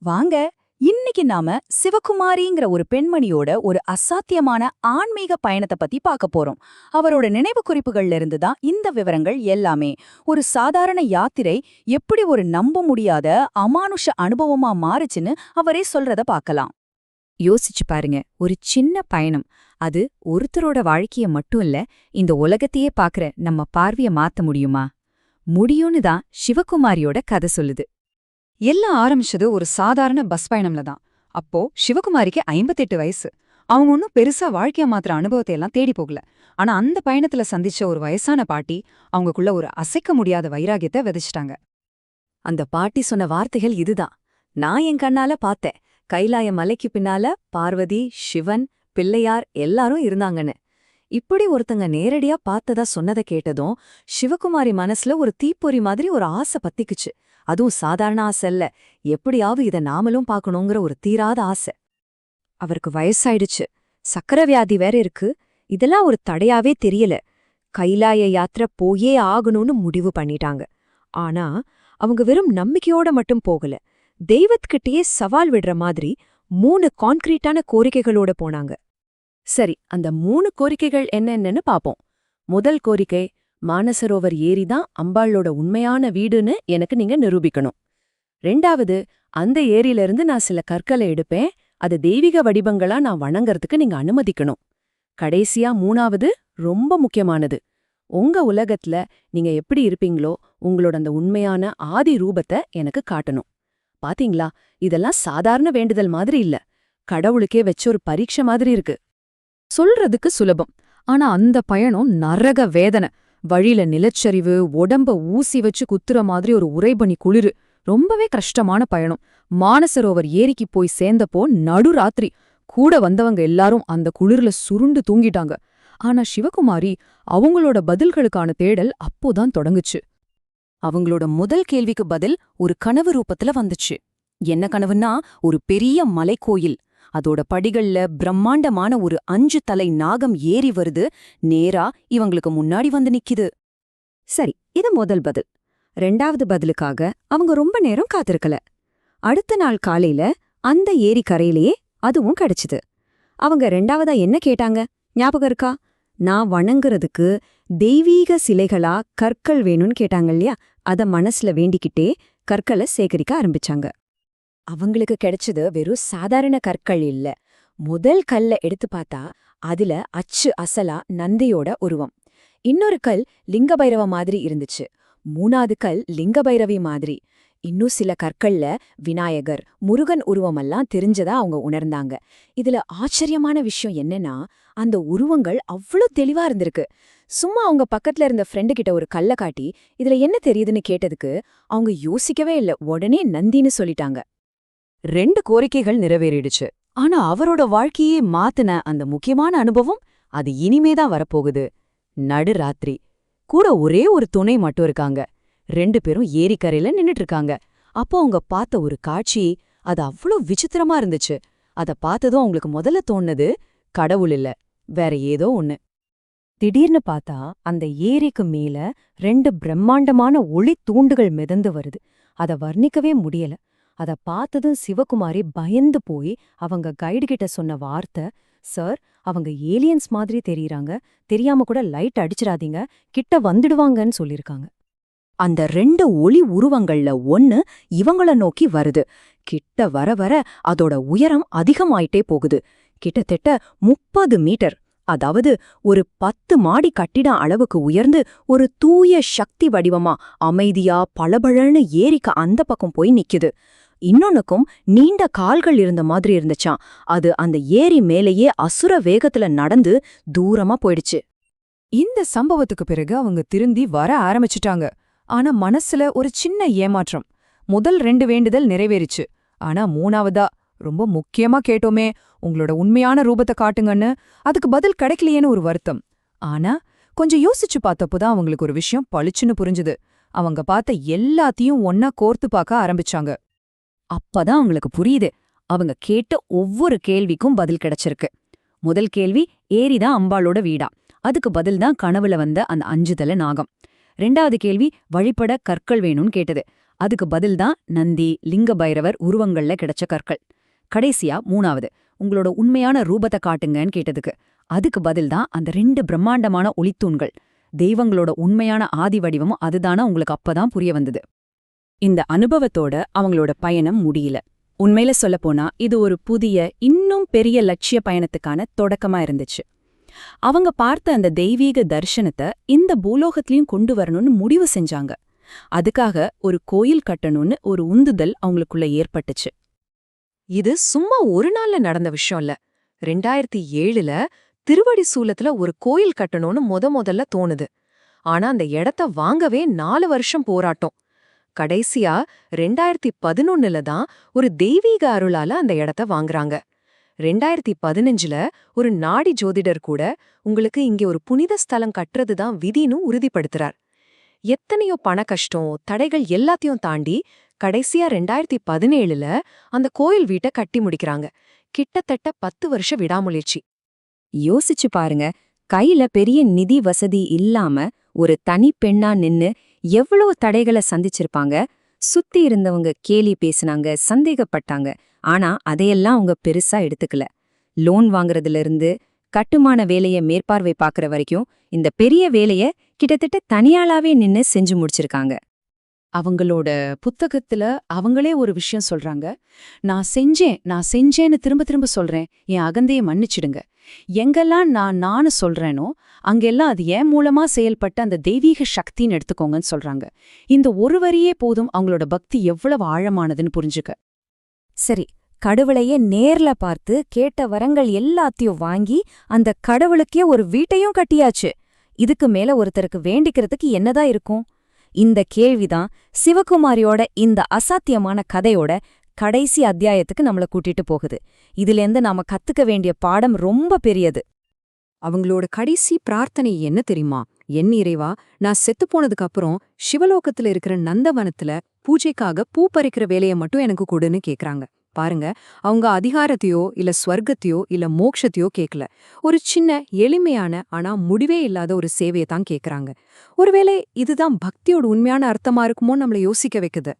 வாங்க, இன்னைக்கு நாம சிவகுமாரிங்கிற ஒரு பெண்மணியோட ஒரு அசாத்தியமான ஆன்மீக பயணத்தை பத்தி பார்க்க போறோம். அவரோட நினைவு குறிப்புகள்ல இருந்து தான் இந்த விவரங்கள் எல்லாமே. ஒரு சாதாரண யாத்திரை எப்படி ஒரு நம்ப முடியாத அமானுஷ அனுபவமா மாறுச்சுன்னு அவரே சொல்றத பார்க்கலாம். யோசிச்சு பாருங்க, ஒரு சின்ன பயணம். அது ஒருத்தரோட வாழ்க்கைய மட்டும் இல்ல, இந்த உலகத்தையே பாக்குற நம்ம பார்வைய மாத்த முடியுமா? முடியும்னு தான் சிவகுமாரியோட கதை சொல்லுது. எல்லாம் ஆரம்பிச்சது ஒரு சாதாரண பஸ் பயணம்ல தான். அப்போ சிவகுமாரிக்கு 58 வயசு. அவங்க ஒன்னும் பெருசா வாழ்க்கைய மாத்திர அனுபவத்தை எல்லாம் தேடி போகல. ஆனா அந்த பயணத்துல சந்திச்ச ஒரு வயசான பாட்டி அவங்களுக்குள்ள ஒரு அசைக்க முடியாத வைராகியத்தை விதைச்சிட்டாங்க. அந்த பாட்டி சொன்ன வார்த்தைகள் இதுதான். நான் என் கண்ணால பார்த்தேன். கைலாய மலைக்கு பின்னால பார்வதி, சிவன், பிள்ளையார் எல்லாரும் இருந்தாங்கன்னு. இப்படி ஒருத்தங்க நேரடியா பார்த்ததா சொன்னதை கேட்டதும் சிவகுமாரி மனசுல ஒரு தீப்பொறி மாதிரி ஒரு ஆசை பத்திக்குச்சு. அதுவும் சாதாரண ஆசை இல்ல, எப்படியாவது இத நாமளும் பார்க்கணுங்கிற ஒரு தீராத ஆசை. அவருக்கு வயசாயிடுச்சு, சக்கரை வியாதி வேற இருக்கு. இதெல்லாம் ஒரு தடையாவே தெரியல. கைலாய யாத்திரை போயே ஆகணும்னு முடிவு பண்ணிட்டாங்க. ஆனா அவங்க வெறும் நம்பிக்கையோட மட்டும் போகல, தெய்வத்துக்கிட்டயே சவால் விடுற மாதிரி 3 கான்கிரீட்டான கோரிக்கைகளோட போனாங்க. சரி, அந்த 3 கோரிக்கைகள் என்னென்னு பாப்போம். முதல் கோரிக்கை, மானசரோவர் ஏரி தான் அம்பாளோட உண்மையான வீடுன்னு எனக்கு நீங்க நிரூபிக்கணும். 2வது, அந்த ஏரியிலிருந்து நான் சில கற்களை எடுப்பேன், அது தெய்வீக வடிவங்களா நான் வணங்கறதுக்கு நீங்க அனுமதிக்கணும். கடைசியா 3வது, ரொம்ப முக்கியமானது, உங்க உலகத்துல நீங்க எப்படி இருப்பீங்களோ உங்களோட அந்த உண்மையான ஆதி ரூபத்தை எனக்கு காட்டணும். பாத்தீங்களா, இதெல்லாம் சாதாரண வேண்டுதல் மாதிரி இல்ல, கடவுளுக்கே வச்ச ஒரு பரீட்சை மாதிரி இருக்கு. சொல்றதுக்கு சுலபம், ஆனா அந்த பயணம் நரக வேதனை. வழியில நிலச்சரிவு, உடம்ப ஊசி வச்சு குத்துற மாதிரி ஒரு உறைபனி குளிரு. ரொம்பவே கஷ்டமான பயணம். மானசரோவர் ஏரிக்கு போய் சேர்ந்தப்போ நடுராத்திரி. கூட வந்தவங்க எல்லாரும் அந்த குளிர்ல சுருண்டு தூங்கிட்டாங்க. ஆனா சிவகுமாரி அவங்களோட பதில்களுக்கான தேடல் அப்போதான் தொடங்குச்சு. அவங்களோட முதல் கேள்விக்கு பதில் ஒரு கனவு ரூபத்துல வந்துச்சு. என்ன கனவுன்னா, ஒரு பெரிய மலைக்கோயில், அதோட படிகள்ல பிரம்மாண்டமான ஒரு 5 தலை நாகம் ஏறி வருது, நேரா இவங்களுக்கு முன்னாடி வந்து நிக்குது. சரி, இது முதல் பதில். 2வது பதிலுக்காக அவங்க ரொம்ப நேரம் காத்திருக்கல. அடுத்த நாள் காலையில அந்த ஏரி கரையிலேயே அதுவும் கிடைச்சுது. அவங்க 2வதா என்ன கேட்டாங்க ஞாபகம் இருக்கா? நான் வணங்குறதுக்கு தெய்வீக சிலைகளா கற்கள் வேணும்னு கேட்டாங்க இல்லையா? அத மனசுல வேண்டிக்கிட்டே கற்களை சேகரிக்க ஆரம்பிச்சாங்க. அவங்களுக்கு கிடைச்சது வெறும் சாதாரண கற்கள் இல்ல. முதல் கல்ல எடுத்து பார்த்தா அதுல அச்சு அசலா நந்தியோட உருவம். இன்னொரு கல் லிங்கபைரவ மாதிரி இருந்துச்சு. 3வது கல் லிங்கபைரவி மாதிரி. இன்னும் சில கற்கள்ல விநாயகர், முருகன் உருவமெல்லாம் தெரிஞ்சதா அவங்க உணர்ந்தாங்க. இதுல ஆச்சரியமான விஷயம் என்னன்னா, அந்த உருவங்கள் அவ்ளோ தெளிவா இருந்திருக்கு. சும்மா அவங்க பக்கத்துல இருந்த ஃப்ரெண்டு கிட்ட ஒரு கல்ல காட்டி இதுல என்ன தெரியுதுன்னு கேட்டதுக்கு அவங்க யோசிக்கவே இல்ல, உடனே நந்தின்னு சொல்லிட்டாங்க. 2 கோரிக்கைகள் நிறைவேறிடுச்சு. ஆனா அவரோட வாழ்க்கையே மாத்துன அந்த முக்கியமான அனுபவம், அது இனிமேதான் வரப்போகுது. நடுராத்திரி. கூட ஒரே ஒரு துணை மட்டும் இருக்காங்க. 2 பேரும் ஏரிக்கரையில நின்னுட்டு இருக்காங்க. அப்போ அவங்க பார்த்த ஒரு காட்சி, அது அவ்ளோ விசித்திரமா இருந்துச்சு. அத பார்த்ததும் அவங்களுக்கு முதல்ல தோணுனது கடவுள் இல்ல, வேற ஏதோ ஒண்ணு. திடீர்னு பார்த்தா அந்த ஏரிக்கு மேல 2 பிரம்மாண்டமான ஒளி தூண்டுகள் மிதந்து வருது. அத வர்ணிக்கவே முடியல. அத பார்த்ததும் சிவகுமாரி பயந்து போய் அவங்க கைடு கிட்ட சொன்ன வார்த்தை, சார், அவங்க ஏலியன்ஸ் மாதிரி தெரியறாங்க, தெரியாம கூட லைட் அடிச்சிடாதீங்க, கிட்ட வந்துடுவாங்கன்னு சொல்லிருக்காங்க. அந்த 2 ஒளி உருவங்கள்ல ஒன்னு இவங்கள நோக்கி வருது. கிட்ட வர வர அதோட உயரம் அதிகமாயிட்டே போகுது. கிட்டத்தட்ட 30 மீட்டர், அதாவது ஒரு 10 மாடி கட்டிடம் அளவுக்கு உயர்ந்து ஒரு தூய சக்தி வடிவமா அமைதியா பளபளன்னு ஏரிக்கு அந்த பக்கம் போய் நிக்குது. இன்னொன்னுக்கும் நீண்ட கால்கள் இருந்த மாதிரி இருந்துச்சாம். அது அந்த ஏரி மேலேயே அசுர வேகத்துல நடந்து தூரமா போயிடுச்சு. இந்த சம்பவத்துக்கு பிறகு அவங்க திருந்தி வர ஆரம்பிச்சிட்டாங்க. ஆனா மனசுல ஒரு சின்ன ஏமாற்றம். முதல் 2 வேண்டுதல் நிறைவேறிச்சு. ஆனா 3வதா ரொம்ப முக்கியமா கேட்டோமே, உங்களோட உண்மையான ரூபத்தை காட்டுங்கன்னு, அதுக்கு பதில் கிடைக்கலையேன்னு ஒரு வருத்தம். ஆனா கொஞ்சம் யோசிச்சு பார்த்தப்போதான் அவங்களுக்கு ஒரு விஷயம் பளிச்சுன்னு புரிஞ்சுது. அவங்க பார்த்த எல்லாத்தையும் ஒன்னா கோர்த்து பார்க்க ஆரம்பிச்சாங்க. அப்பதான் அவங்களுக்கு புரியுது, அவங்க கேட்ட ஒவ்வொரு கேள்விக்கும் பதில் கிடைச்சிருக்கு. முதல் கேள்வி, ஏரிதான் அம்பாளோட வீடா? அதுக்கு பதில்தான் கனவுல வந்த அந்த 5 தலை நாகம். 2வது கேள்வி, வழிபட கற்கள் வேணும்னு கேட்டது. அதுக்கு பதில்தான் நந்தி, லிங்க பைரவர் உருவங்கள்ல கிடைச்ச கற்கள். கடைசியா 3வது, உங்களோட உண்மையான ரூபத்தை காட்டுங்கன்னு கேட்டதுக்கு அதுக்கு பதில்தான் அந்த 2 பிரம்மாண்டமான ஒளித்தூண்கள். தெய்வங்களோட உண்மையான ஆதி வடிவமும் அதுதானா உங்களுக்கு அப்பதான் புரிய வந்தது. இந்த அனுபவத்தோட அவங்களோட பயணம் முடியல. உண்மையில சொல்லப்போனா இது ஒரு புதிய, இன்னும் பெரிய லட்சிய பயணத்துக்கான தொடக்கமா இருந்துச்சு. அவங்க பார்த்த அந்த தெய்வீக தரிசனத்தை இந்த பூலோகத்திலையும் கொண்டு வரணும்னு முடிவு செஞ்சாங்க. அதுக்காக ஒரு கோயில் கட்டணும்னு ஒரு உந்துதல் அவங்களுக்குள்ள ஏற்பட்டுச்சு. இது சும்மா ஒரு நாள்ல நடந்த விஷயம் இல்ல. 2007ல திருவடி சூலத்துல ஒரு கோயில் கட்டணும்னு முதல்ல தோணுது. ஆனா அந்த இடத்த வாங்கவே 4 வருஷம் போராட்டம். கடைசியா 2011ல தான் ஒரு தெய்வீக அருளால அந்த இடத்த வாங்குறாங்க. 2015ல ஒரு நாடி ஜோதிடர் கூட உங்களுக்கு இங்கே ஒரு புனித ஸ்தலம் கட்டுறது தான் விதின்னு உறுதிப்படுத்துறார். எத்தனையோ பண கஷ்டம், தடைகள் எல்லாத்தையும் தாண்டி கடைசியா 2017ல அந்த கோயில் வீட்டை கட்டி முடிக்கிறாங்க. கிட்டத்தட்ட 10 வருஷ விடாமுயற்சி. யோசிச்சு பாருங்க, கையில பெரிய நிதி வசதி இல்லாம ஒரு தனி பெண்ணா நின்னு எவ்வளவு தடைகளை சந்திச்சிருப்பாங்க. சுத்தி இருந்தவங்க கேலி பேசினாங்க, சந்தேகப்பட்டாங்க. ஆனா அதையெல்லாம் அவங்க பெருசா எடுத்துக்கல. லோன் வாங்குறதுல இருந்து கட்டுமான வேலைய மேற்பார்வை பார்க்கற வரைக்கும் இந்த பெரிய வேலைய கிட்டத்தட்ட தனியாளாவே நின்னு செஞ்சு முடிச்சிருக்காங்க. அவங்களோட புத்தகத்துல அவங்களே ஒரு விஷயம் சொல்றாங்க. நான் செஞ்சேன்னு திரும்ப திரும்ப சொல்றேன், என் அகந்தையை மன்னிச்சிடுங்க. எங்கெல்லாம் நானு சொல்றேனோ அங்கெல்லாம் அது என் மூலமா செயல்பட்ட அந்த தெய்வீக சக்தின்னு எடுத்துக்கோங்கன்னு சொல்றாங்க. இந்த ஒரு வரியே போதும் அவங்களோட பக்தி எவ்வளவு ஆழமானதுன்னு புரிஞ்சுக்க. சரி, கடவுளையே நேர்ல பார்த்து கேட்ட வரங்கள் எல்லாத்தையும் வாங்கி அந்த கடவுளுக்கே ஒரு வீட்டையும் கட்டியாச்சு. இதுக்கு மேல ஒருத்தருக்கு வேண்டிக்கிறதுக்கு என்னதான் இருக்கும்? இந்த கேள்விதான் சிவகுமாரியோட இந்த அசாத்தியமான கதையோட கடைசி அத்தியாயத்துக்கு நம்மள கூட்டிட்டு போகுது. இதிலேருந்து நாம கத்துக்க வேண்டிய பாடம் ரொம்ப பெரியது. அவங்களோட கடைசி பிரார்த்தனை என்ன தெரியுமா? என் இறைவா, நான் செத்து போனதுக்கு அப்புறம் சிவலோகத்துல இருக்கிற நந்தவனத்துல பூஜைக்காக பூ பறிக்கிற வேலையை மட்டும் எனக்கு கொடுன்னு கேக்குறாங்க. பாருங்க, அவங்க அதிகாரத்தையோ இல்ல ஸ்வர்க்கத்தையோ இல்ல மோட்சத்தையோ கேட்கல. ஒரு சின்ன எளிமையான ஆனா முடிவே இல்லாத ஒரு சேவையை தான் கேக்குறாங்க. ஒருவேளை இதுதான் பக்தியோட உண்மையான அர்த்தமா இருக்குமோ நம்மள யோசிக்க வைக்குது.